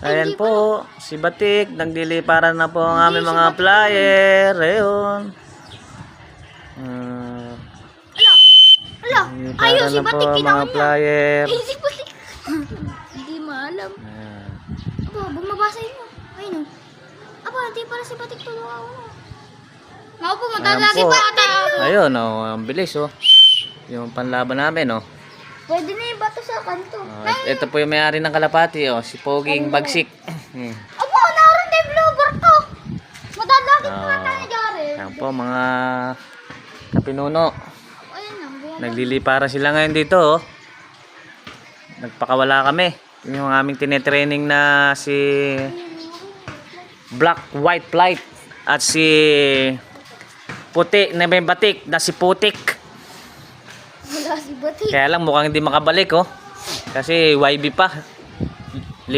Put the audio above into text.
Ayan po, si Batik, nagliliparan na po ang aming mga flyer. Ayun. Ala, ayaw si Liparan na po Batik, ang mga kinakain niya. flyer. Eh, si Batik. Hindi maalam. Ayan. Aba, bumabasa yun mo. Ayun o. Aba, hindi pala si Batik tulungan mo. Ako po, Ayan matalagi po. pa ata. Ayun, oh, ang bilis, oh. Yung panlaban namin, oh. Pwede na yung bato sa kanto. Ito po yung may-ari ng kalapati, oh. Si Poging Bagsik. Aba, naroon na yung blooper ko. Matalagi pa ata ni Jare. Ayan po, mga kapinuno. Ayun na, buwan. Nagliliparan sila ngayon dito, oh. Nagpakawala kami. Yun yung aming tinetraining na si Black White Flight at si Puti na may Batik na si Putik. Wala si Batik. Kaya lang mukhang hindi makabalik, oh. Kasi YB pa.